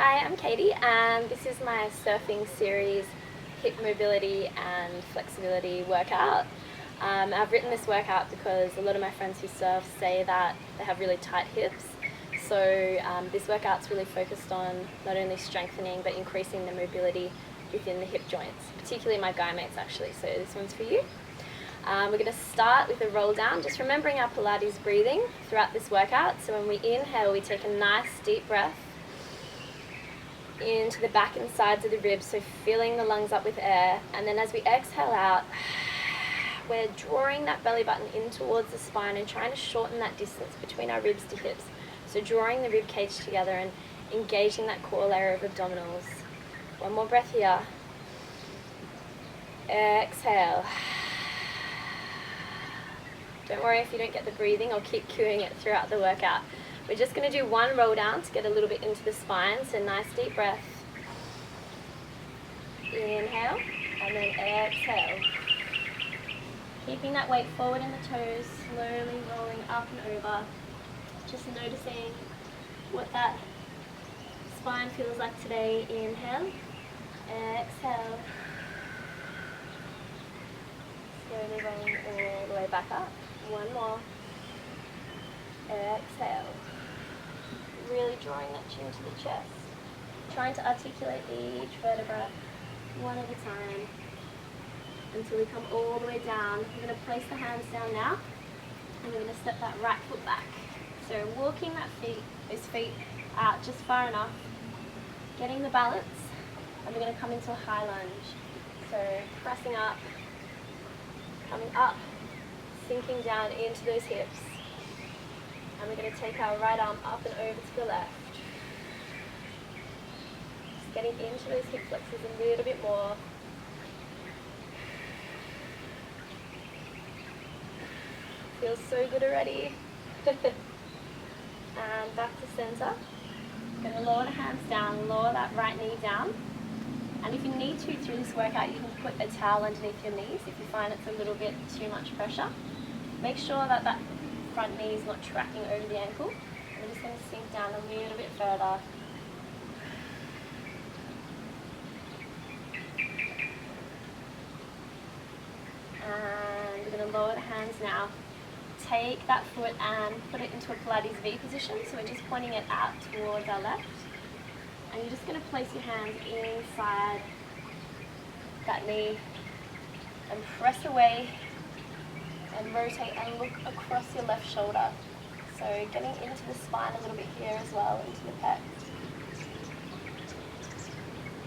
Hi, I'm Katie and this is my surfing series hip mobility and flexibility workout. I've written this workout because a lot of my friends who surf say that they have really tight hips. So this workout's really focused on not only strengthening but increasing the mobility within the hip joints, particularly my guy mates actually, so this one's for you. We're going to start with a roll down, just remembering our Pilates breathing throughout this workout. So when we inhale, we take a nice deep breath into the back and sides of the ribs, so filling the lungs up with air, and then as we exhale out, we're drawing that belly button in towards the spine and trying to shorten that distance between our ribs to hips, so drawing the rib cage together and engaging that core layer of abdominals. One more breath here. Exhale. Don't worry if you don't get the breathing, I'll keep cueing it throughout the workout. We're just going to do one roll down to get a little bit into the spine, so nice deep breath. Inhale, and then exhale. Keeping that weight forward in the toes, slowly rolling up and over. Just noticing what that spine feels like today. Inhale, exhale. Slowly rolling all the way back up. One more. Exhale. Really drawing that chin to the chest. Trying to articulate each vertebra one at a time until we come all the way down. We're going to place the hands down now and we're going to step that right foot back. So walking those feet out just far enough, getting the balance, and we're going to come into a high lunge. So pressing up, coming up, sinking down into those hips. And we're going to take our right arm up and over to the left. Just getting into those hip flexors a little bit more. Feels so good already. And back to center. Going to lower the hands down, lower that right knee down. And if you need to through this workout, you can put a towel underneath your knees if you find it's a little bit too much pressure. Make sure that that front knee is not tracking over the ankle. We're just going to sink down a little bit further. And we're going to lower the hands now. Take that foot and put it into a Pilates V position. So we're just pointing it out towards our left. And you're just going to place your hands inside that knee and press away and rotate and look across your left shoulder. So getting into the spine a little bit here as well, into the pec.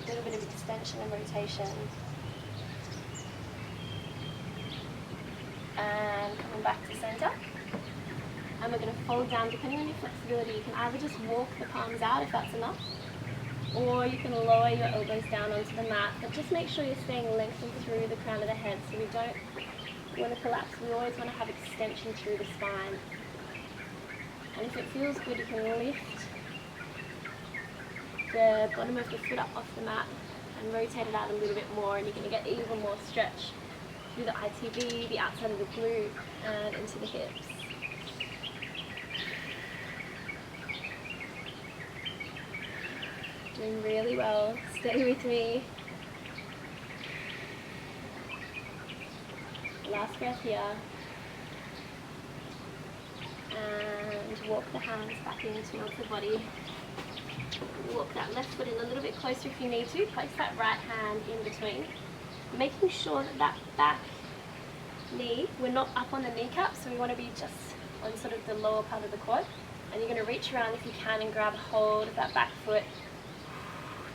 A little bit of extension and rotation. And coming back to center. And we're going to fold down, depending on your flexibility, you can either just walk the palms out if that's enough, or you can lower your elbows down onto the mat, but just make sure you're staying lengthened through the crown of the head so we don't want to collapse. We always want to have extension through the spine. And if it feels good, you can lift the bottom of the foot up off the mat and rotate it out a little bit more, and you're going to get even more stretch through the ITB, the outside of the glute, and into the hips. Doing really well. Stay with me. Last breath here. And walk the hands back in towards the body. Walk that left foot in a little bit closer if you need to. Place that right hand in between. Making sure that that back knee, we're not up on the kneecap, so we want to be just on sort of the lower part of the quad. And you're going to reach around if you can and grab hold of that back foot.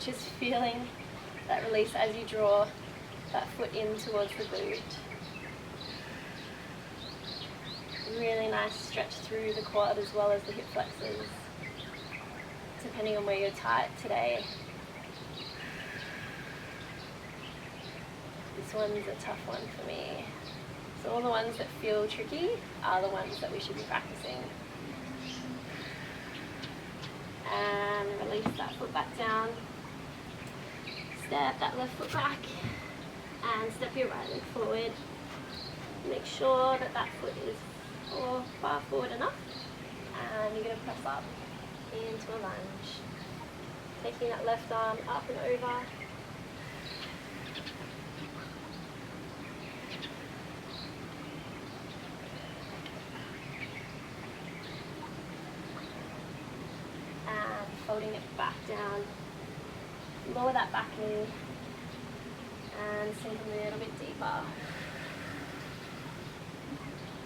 Just feeling that release as you draw that foot in towards the glute. Really nice stretch through the quad as well as the hip flexors, depending on where you're tight today. This one's a tough one for me. So all the ones that feel tricky are the ones that we should be practicing. And release that foot back down. Step that left foot back and step your right leg forward. Make sure that that foot is far forward enough, and you're going to press up into a lunge. Taking that left arm up and over. And folding it back down. Lower that back knee and sink a little bit deeper.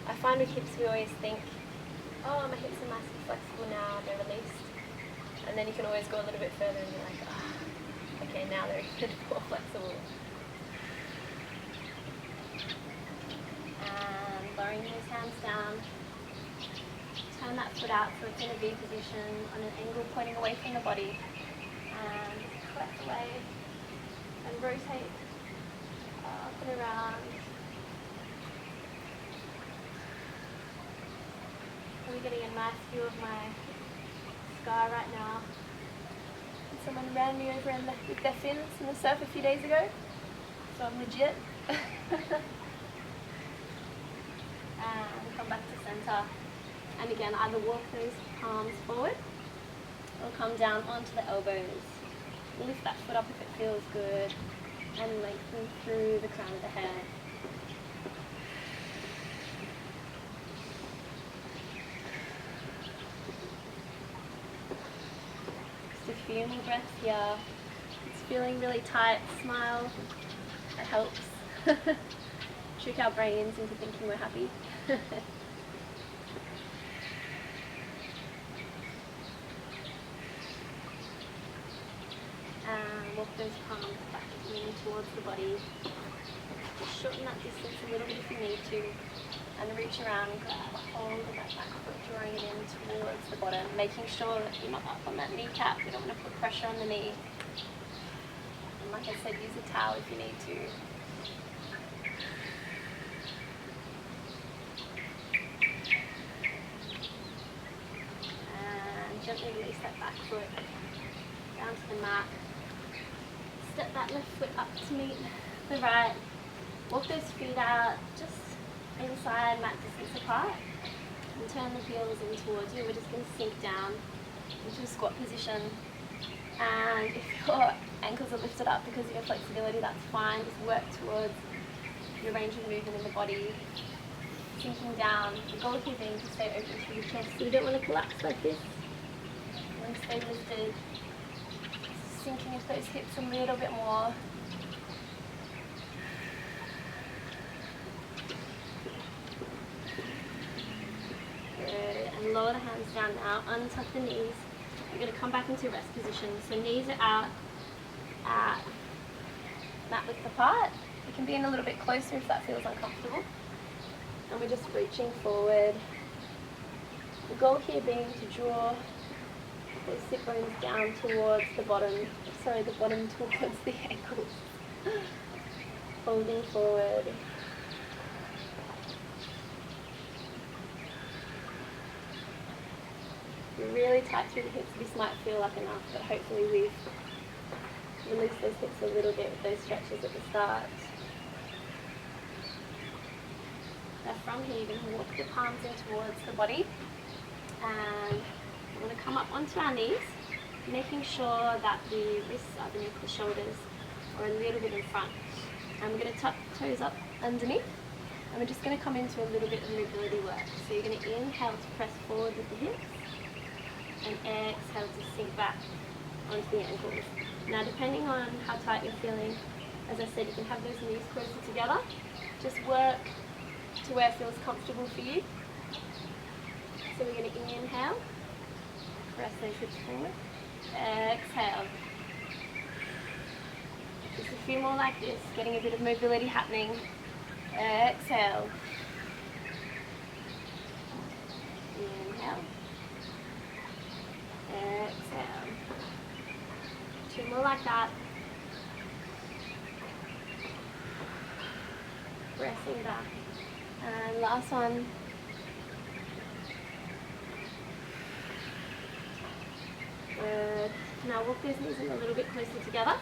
I find with hips we always think, oh, my hips are nice and flexible now, they're released. And then you can always go a little bit further and you're like, oh, okay, now they're even more flexible. And lowering those hands down. Turn that foot out so it's in a V position on an angle pointing away from the body. And collect away and rotate up and around. I'm getting a nice view of my scar right now. And someone ran me over with their fins in the surf a few days ago, so I'm legit. And come back to center. And again, either walk those palms forward or come down onto the elbows. Lift that foot up if it feels good and lengthen through the crown of the head. Just a few more breaths here. It's feeling really tight. Smile. It helps. Trick our brains into thinking we're happy. And walk those palms back in towards the body. Just shorten that distance a little bit if you need to. And reach around and grab a hold of that back foot, drawing it in towards the bottom, making sure that you're not up on that kneecap. You don't want to put pressure on the knee. And like I said, use a towel if you need to. And gently release that back foot down to the mat. Step that left foot up to meet the right. Walk those feet out just inside mat distance apart. And turn the heels in towards you. We're just going to sink down into a squat position. And if your ankles are lifted up because of your flexibility, that's fine. Just work towards your range of movement in the body. Sinking down. The goal here being to stay open through your chest. So you don't want to collapse like this. You want to stay lifted. Sinking into those hips a little bit more. Good. And lower the hands down now. Untuck the knees. We're going to come back into rest position. So knees are out at mat width apart. You can be in a little bit closer if that feels uncomfortable. And we're just reaching forward. The goal here being to draw those sit bones down towards the bottom, the bottom towards the ankles. Folding forward. You're really tight through the hips. This might feel like enough, but hopefully we've released those hips a little bit with those stretches at the start. Now from here, you're going to walk the palms in towards the body, and we're going to come up onto our knees, making sure that the wrists are beneath the shoulders or a little bit in front. And we're going to tuck the toes up underneath, and we're just going to come into a little bit of mobility work. So you're going to inhale to press forward with the hips, and exhale to sink back onto the ankles. Now depending on how tight you're feeling, as I said, you can have those knees closer together. Just work to where it feels comfortable for you. So we're going to inhale. Press those hips forward. Exhale. Just a few more like this, getting a bit of mobility happening. Exhale. Inhale. Exhale. Two more like that. Pressing back. And last one. Good. Now walk those knees in a little bit closer together,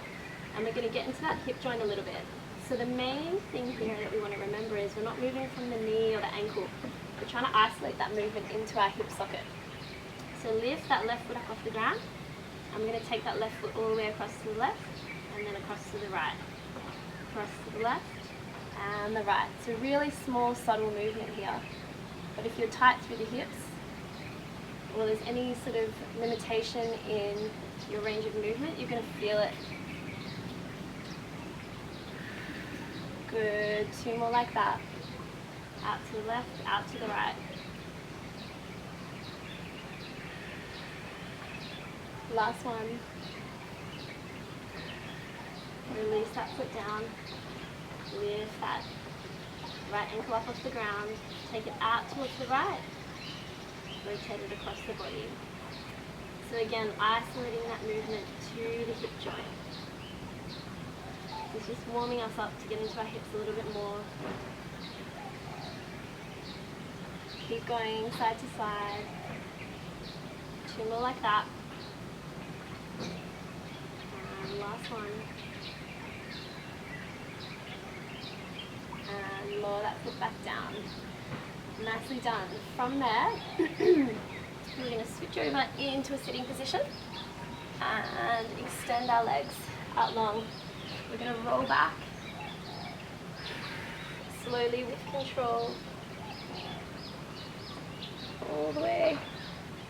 and we're going to get into that hip joint a little bit. So the main thing here that we want to remember is we're not moving from the knee or the ankle. We're trying to isolate that movement into our hip socket. So lift that left foot up off the ground, I'm going to take that left foot all the way across to the left and then across to the right. Across to the left and the right. So really small, subtle movement here. But if you're tight through the hips, or there's any sort of limitation in your range of movement, you're going to feel it. Good. 2 more like that. Out to the left, out to the right. Last one. Release that foot down. Lift that right ankle up off the ground. Take it out towards the right. Rotate it across the body. So again, isolating that movement to the hip joint. It's just warming us up to get into our hips a little bit more. Keep going side to side. 2 more like that. And last one. And lower that foot back down. Nicely done. From there, we're going to switch over into a sitting position and extend our legs out long. We're going to roll back slowly with control all the way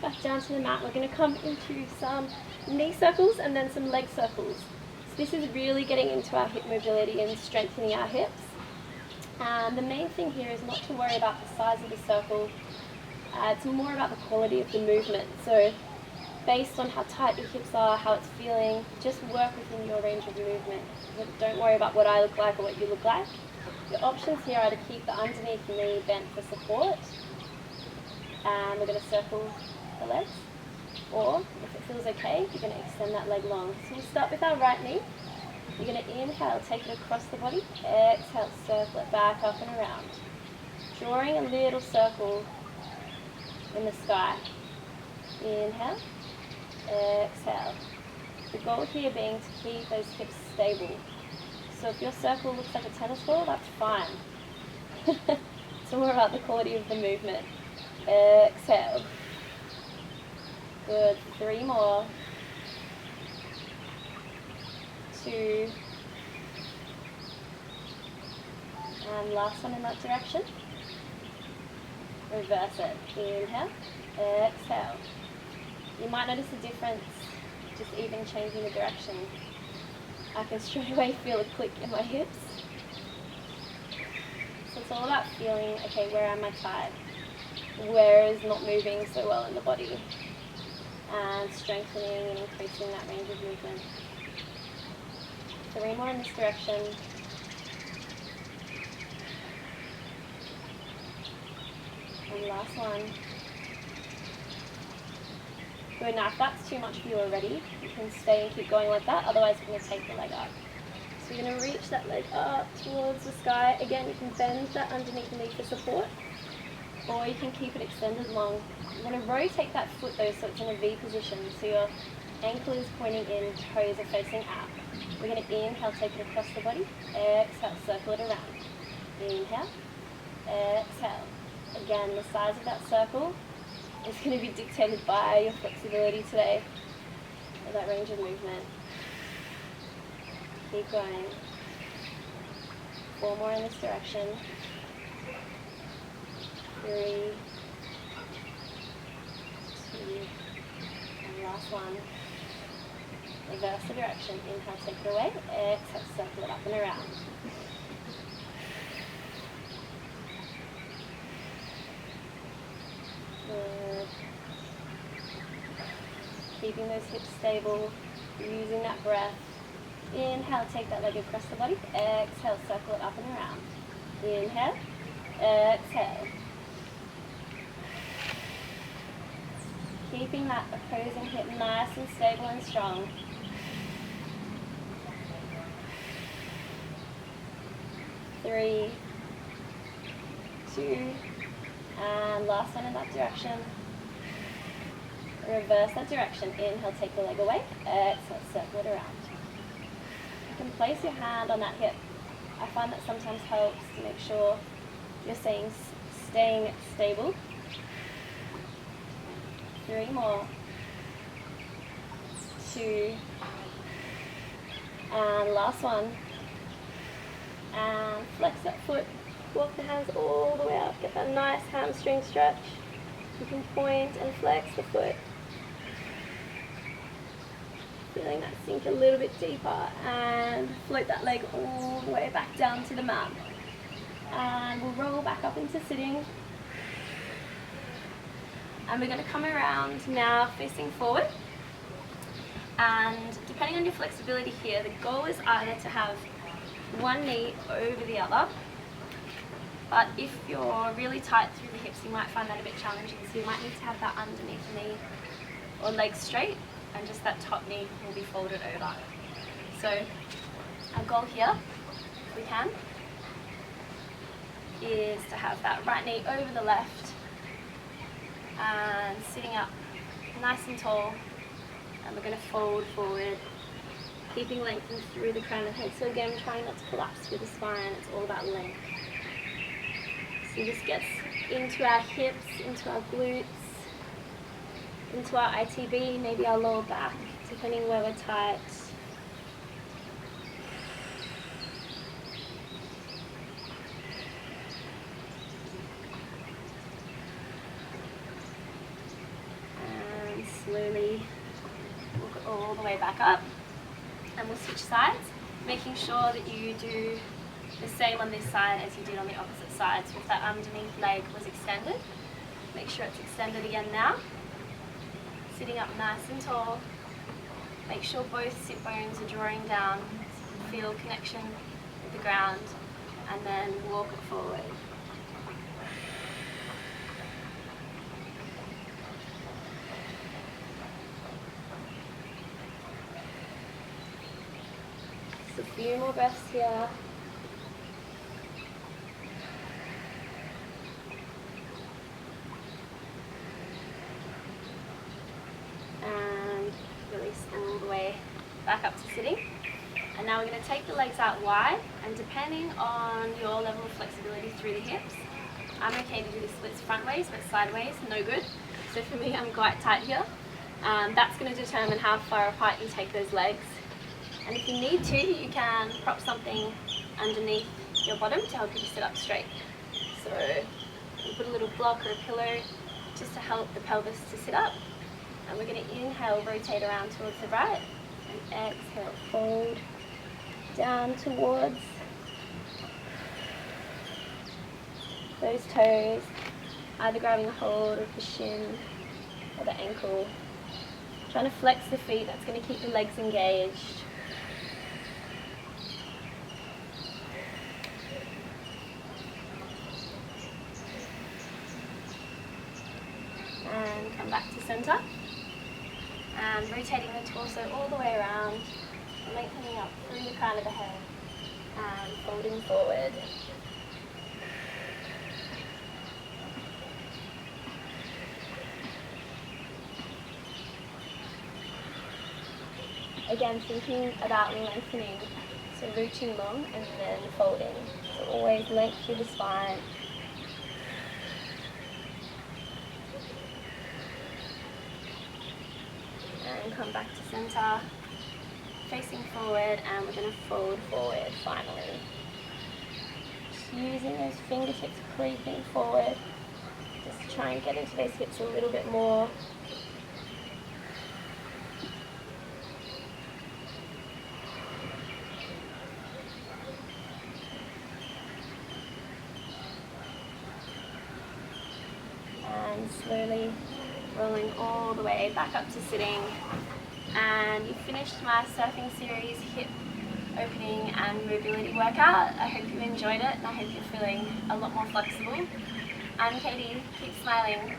back down to the mat. We're going to come into some knee circles and then some leg circles. So this is really getting into our hip mobility and strengthening our hips. And the main thing here is not to worry about the size of the circle. It's more about the quality of the movement. So based on how tight your hips are, how it's feeling, just work within your range of movement. Don't worry about what I look like or what you look like. Your options here are to keep the underneath knee bent for support. And we're going to circle the legs. Or, if it feels okay, you're going to extend that leg long. So we'll start with our right knee. You're going to inhale, take it across the body. Exhale, circle it back up and around. Drawing a little circle in the sky. Inhale, exhale. The goal here being to keep those hips stable. So if your circle looks like a tennis ball, that's fine. It's more about the quality of the movement. Exhale. Good. 3 more. 2. And last one in that direction. Reverse it. Inhale. Exhale. You might notice a difference just even changing the direction. I can straight away feel a click in my hips. So it's all about feeling, okay, where am I tight? Where is not moving so well in the body? And strengthening and increasing that range of movement. 3 more in this direction. And last one. Good. Now if that's too much for you already, you can stay and keep going like that. Otherwise we're going to take the leg up. So you're going to reach that leg up towards the sky. Again, you can bend that underneath the knee for support. Or you can keep it extended long. You're going to rotate that foot though so it's in a V position. So your ankle is pointing in, toes are facing out. We're going to inhale, take it across the body. Exhale, circle it around. Inhale. Exhale. Again, the size of that circle is going to be dictated by your flexibility today, or that range of movement. Keep going. 4 more in this direction. 3, 2, and last one. Reverse the direction. Inhale, take it away. Exhale, circle it up and around. Good. Keeping those hips stable, using that breath. Inhale, take that leg across the body. Exhale, circle it up and around. Inhale, exhale. Keeping that opposing hip nice and stable and strong. 3, 2, and last one in that direction. Reverse that direction. Inhale, take the leg away. Exhale, circle it around. You can place your hand on that hip. I find that sometimes helps to make sure you're staying stable. 3 more. 2, and last one, and flex that foot, walk the hands all the way up, get that nice hamstring stretch. You can point and flex the foot, feeling that sink a little bit deeper, and float that leg all the way back down to the mat, and we'll roll back up into sitting. And we're going to come around now facing forward, and depending on your flexibility here, the goal is either to have one knee over the other, but if you're really tight through the hips you might find that a bit challenging, so you might need to have that underneath knee or leg straight, and just that top knee will be folded over. So our goal here, if we can, is to have that right knee over the left and sitting up nice and tall, and we're going to fold forward, keeping lengthened through the crown of the head. So again, trying not to collapse through the spine, it's all about length. So this gets into our hips, into our glutes, into our ITB, maybe our lower back, depending where we're tight. And slowly walk all the way back up, and we'll switch sides, making sure that you do the same on this side as you did on the opposite side. So if that underneath leg was extended, make sure it's extended again now. Sitting up nice and tall. Make sure both sit bones are drawing down, so you can feel connection with the ground, and then walk it forward. Just a few more breaths here. All the way back up to sitting. And now we're going to take the legs out wide, and depending on your level of flexibility through the hips, I'm okay to do the splits front ways, but sideways, no good. So for me, I'm quite tight here. That's going to determine how far apart you take those legs. And if you need to, you can prop something underneath your bottom to help you to sit up straight. So you put a little block or a pillow just to help the pelvis to sit up. And we're going to inhale, rotate around towards the right, and exhale, fold down towards those toes, either grabbing a hold of the shin or the ankle. Trying to flex the feet, that's going to keep the legs engaged. And come back to center. And rotating the torso all the way around, lengthening up through the crown of the head, and folding forward. Again, thinking about lengthening, so reaching long and then folding. So always length through the spine. And come back to center, facing forward, and we're going to fold forward finally. Just using those fingertips, creeping forward, just to try and get into those hips a little bit more. And slowly rolling all the way back up to sitting. And you finished my surfing series hip opening and mobility workout. I hope you enjoyed it, and I hope you're feeling a lot more flexible. I'm Katie, keep smiling.